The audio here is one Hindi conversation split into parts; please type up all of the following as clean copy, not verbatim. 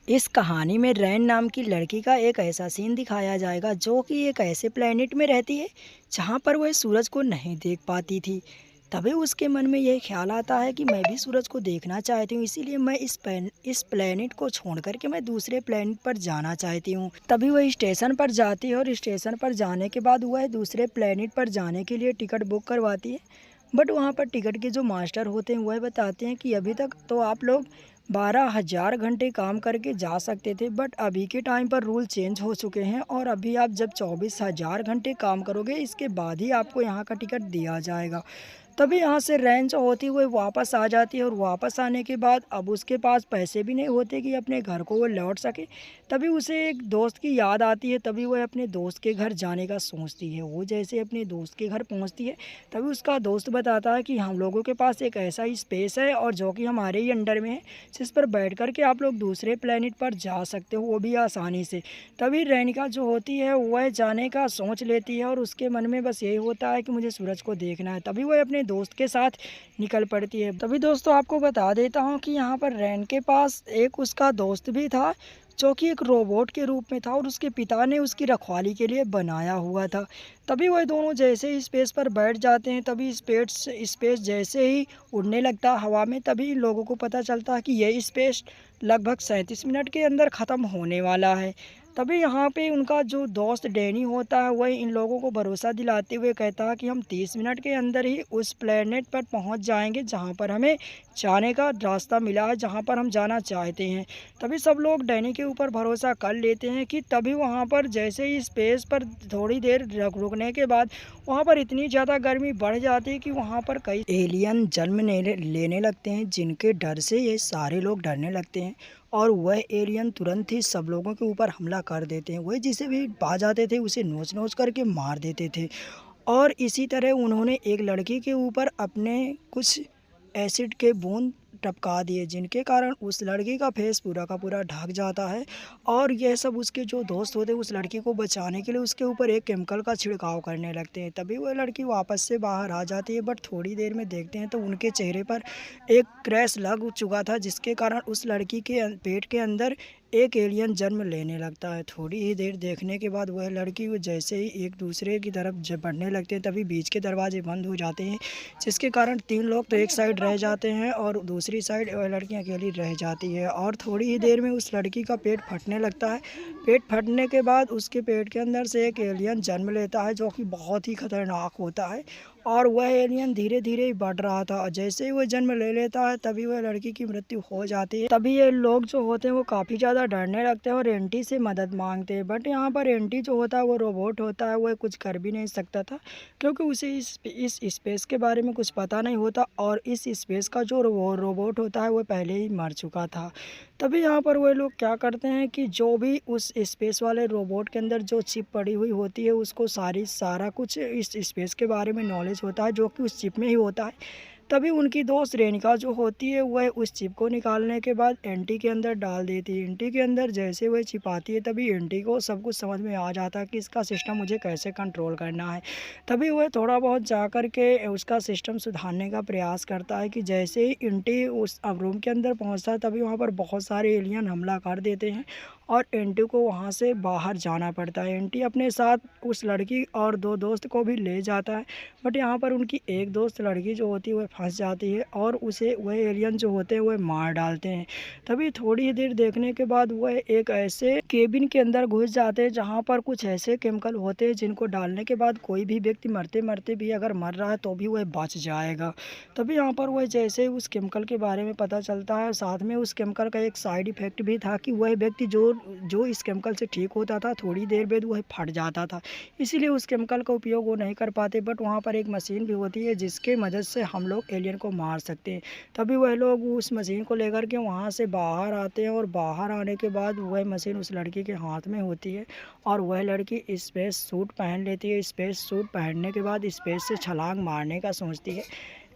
इस कहानी में रैन नाम की लड़की का एक ऐसा सीन दिखाया जाएगा जो कि एक ऐसे प्लेनेट में रहती है जहाँ पर वह सूरज को नहीं देख पाती थी। तभी उसके मन में यह ख्याल आता है कि मैं भी सूरज को देखना चाहती हूँ, इसीलिए मैं इस प्लेनेट को छोड़ करके मैं दूसरे प्लेनेट पर जाना चाहती हूँ। तभी वह स्टेशन पर जाती है और स्टेशन पर जाने के बाद वह दूसरे प्लेनेट पर जाने के लिए टिकट बुक करवाती है। बट वहाँ पर टिकट के जो मास्टर होते हैं वह बताते हैं कि अभी तक तो आप लोग 12,000 घंटे काम करके जा सकते थे, बट अभी के टाइम पर रूल चेंज हो चुके हैं और अभी आप जब 24,000 घंटे काम करोगे इसके बाद ही आपको यहाँ का टिकट दिया जाएगा। तभी यहाँ से रेंज होती हुई वापस आ जाती है और वापस आने के बाद अब उसके पास पैसे भी नहीं होते कि अपने घर को वो लौट सके। तभी उसे एक दोस्त की याद आती है, तभी वह अपने दोस्त के घर जाने का सोचती है। वो जैसे अपने दोस्त के घर पहुँचती है तभी उसका दोस्त बताता है कि हम लोगों के पास एक ऐसा ही स्पेस है और जो कि हमारे ही अंडर में है, जिस पर बैठ कर के आप लोग दूसरे प्लेनेट पर जा सकते हो, वो भी आसानी से। तभी रेनिका जो होती है वह जाने का सोच लेती है और उसके मन में बस यही होता है कि मुझे सूरज को देखना है। तभी वह अपने दोस्त के साथ निकल पड़ती है। तभी दोस्तों आपको बता देता हूँ कि यहाँ पर रैन के पास एक उसका दोस्त भी था जो कि एक रोबोट के रूप में था और उसके पिता ने उसकी रखवाली के लिए बनाया हुआ था। तभी वह दोनों जैसे ही स्पेस पर बैठ जाते हैं, तभी स्पेस जैसे ही उड़ने लगता है हवा में, तभी इन लोगों को पता चलता है कि यह स्पेस लगभग 37 मिनट के अंदर ख़त्म होने वाला है। तभी यहाँ पे उनका जो दोस्त डैनी होता है वह इन लोगों को भरोसा दिलाते हुए कहता है कि हम 30 मिनट के अंदर ही उस प्लेनेट पर पहुँच जाएंगे जहाँ पर हमें जाने का रास्ता मिला है, जहाँ पर हम जाना चाहते हैं। तभी सब लोग डैनी के ऊपर भरोसा कर लेते हैं कि तभी वहाँ पर जैसे ही स्पेस पर थोड़ी देर रुकने के बाद वहाँ पर इतनी ज़्यादा गर्मी बढ़ जाती है कि वहाँ पर कई एलियन जन्म लेने लगते हैं, जिनके डर से ये सारे लोग डरने लगते हैं और वह एलियन तुरंत ही सब लोगों के ऊपर हमला कर देते हैं। वह जिसे भी पा जाते थे उसे नोच नोच करके मार देते थे। और इसी तरह उन्होंने एक लड़की के ऊपर अपने कुछ एसिड के बूंद टपका दिए, जिनके कारण उस लड़की का फेस पूरा का पूरा ढक जाता है। और यह सब उसके जो दोस्त होते हैं उस लड़की को बचाने के लिए उसके ऊपर एक केमिकल का छिड़काव करने लगते हैं। तभी वह लड़की वापस से बाहर आ जाती है, बट थोड़ी देर में देखते हैं तो उनके चेहरे पर एक क्रैश लग चुका था, जिसके कारण उस लड़की के पेट के अंदर एक एलियन जन्म लेने लगता है। थोड़ी ही देर देखने के बाद वह लड़की वो जैसे ही एक दूसरे की तरफ जब बढ़ने लगते हैं तभी बीच के दरवाजे बंद हो जाते हैं, जिसके कारण 3 लोग तो एक साइड रह जाते हैं और दूसरी साइड वह लड़की अकेली रह जाती है। और थोड़ी ही देर में उस लड़की का पेट फटने लगता है। पेट फटने के बाद उसके पेट के अंदर से एक एलियन जन्म लेता है जो कि बहुत ही खतरनाक होता है और वह एलियन धीरे धीरे ही बढ़ रहा था। और जैसे ही वह जन्म ले लेता है तभी वह लड़की की मृत्यु हो जाती है। तभी ये लोग जो होते हैं वो काफ़ी ज़्यादा डरने लगते हैं और एंटी से मदद मांगते हैं। बट यहाँ पर एंटी जो होता है वो रोबोट होता है, वह कुछ कर भी नहीं सकता था क्योंकि उसे इस स्पेस के बारे में कुछ पता नहीं होता और इस स्पेस का जो रोबोट होता है वह पहले ही मर चुका था। तभी यहाँ पर वह लोग क्या करते हैं कि जो भी उस स्पेस वाले रोबोट के अंदर जो चिप पड़ी हुई होती है उसको सारा कुछ इस स्पेस के बारे में नॉलेज होता है जो कि उस चिप में ही होता है। तभी उनकी दोस्त रेनिका जो होती है वह उस चिप को निकालने के बाद एंटी के अंदर डाल देती है। एंटी के अंदर जैसे वह चिप आती है तभी एंटी को सब कुछ समझ में आ जाता है कि इसका सिस्टम मुझे कैसे कंट्रोल करना है। तभी वह थोड़ा बहुत जा कर के उसका सिस्टम सुधारने का प्रयास करता है कि जैसे ही एंटी उस रूम के अंदर पहुंचता है तभी वहां पर बहुत सारे एलियन हमला कर देते हैं और एंटी को वहां से बाहर जाना पड़ता है। एंटी अपने साथ उस लड़की और 2 दोस्त को भी ले जाता है, बट यहाँ पर उनकी एक दोस्त लड़की जो होती है वह फंस जाती है और उसे वह एलियन जो होते हैं वह मार डालते हैं। तभी थोड़ी ही देर देखने के बाद वह एक ऐसे केबिन के अंदर घुस जाते हैं जहाँ पर कुछ ऐसे केमिकल होते हैं जिनको डालने के बाद कोई भी व्यक्ति मरते मरते भी अगर मर रहा है तो भी वह बच जाएगा। तभी यहाँ पर वह जैसे ही उस केमिकल के बारे में पता चलता है, साथ में उस केमिकल का एक साइड इफ़ेक्ट भी था कि वह व्यक्ति जो इस केमिकल से ठीक होता था थोड़ी देर बाद वह फट जाता था, इसीलिए उस केमिकल का उपयोग वो नहीं कर पाते। बट वहाँ पर एक मशीन भी होती है जिसके मदद से हम लोग एलियन को मार सकते हैं। तभी वह लोग उस मशीन को लेकर के वहाँ से बाहर आते हैं और बाहर आने के बाद वह मशीन उस लड़की के हाथ में होती है और वह लड़की स्पेस सूट पहन लेती है। स्पेस सूट पहनने के बाद स्पेस से छलांग मारने का सोचती है,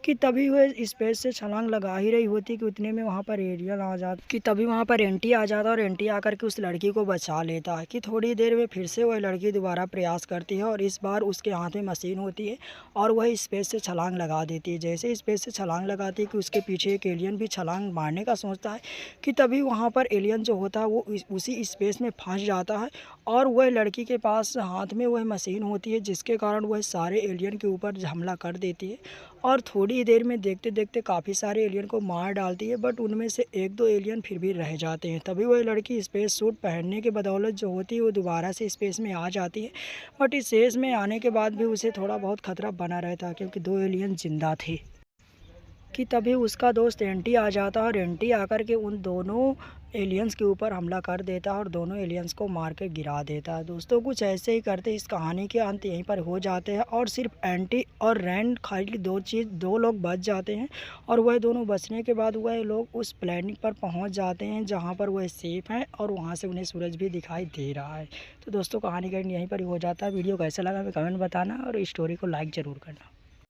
कि तभी वह स्पेस से छलांग लगा ही रही होती कि उतने में वहाँ पर एलियन आ जाता, कि तभी वहाँ पर एंटी आ जाता और एंटी आकर के उस लड़की को बचा लेता है। कि थोड़ी देर में फिर से वह लड़की दोबारा प्रयास करती है और इस बार उसके हाथ में मशीन होती है और वह स्पेस से छलांग लगा देती है। जैसे स्पेस से छलांग लगाती है कि उसके पीछे एक एलियन भी छलांग मारने का सोचता है, कि तभी वहाँ पर एलियन जो होता है वो उसी स्पेस में फंस जाता है और वह लड़की के पास हाथ में वह मशीन होती है, जिसके कारण वह सारे एलियन के ऊपर हमला कर देती है और थोड़ी देर में देखते देखते काफ़ी सारे एलियन को मार डालती है। बट उनमें से एक दो एलियन फिर भी रह जाते हैं। तभी वह लड़की स्पेस सूट पहनने के बदौलत जो होती है वो दोबारा से स्पेस में आ जाती है। बट इस स्पेस में आने के बाद भी उसे थोड़ा बहुत खतरा बना रहता है, क्योंकि दो एलियन जिंदा थे। कि तभी उसका दोस्त एंटी आ जाता है और एंटी आकर के उन दोनों एलियंस के ऊपर हमला कर देता है और दोनों एलियंस को मार के गिरा देता है। दोस्तों कुछ ऐसे ही करते इस कहानी के अंत यहीं पर हो जाते हैं और सिर्फ एंटी और रैंड खाली दो लोग बच जाते हैं और वह दोनों बचने के बाद वह लोग उस प्लेनेट पर पहुंच जाते हैं जहां पर वह सेफ हैं और वहां से उन्हें सूरज भी दिखाई दे रहा है। तो दोस्तों कहानी का एंड यहीं पर ही हो जाता है। वीडियो कैसा लगा हमें कमेंट बताना और स्टोरी को लाइक ज़रूर करना।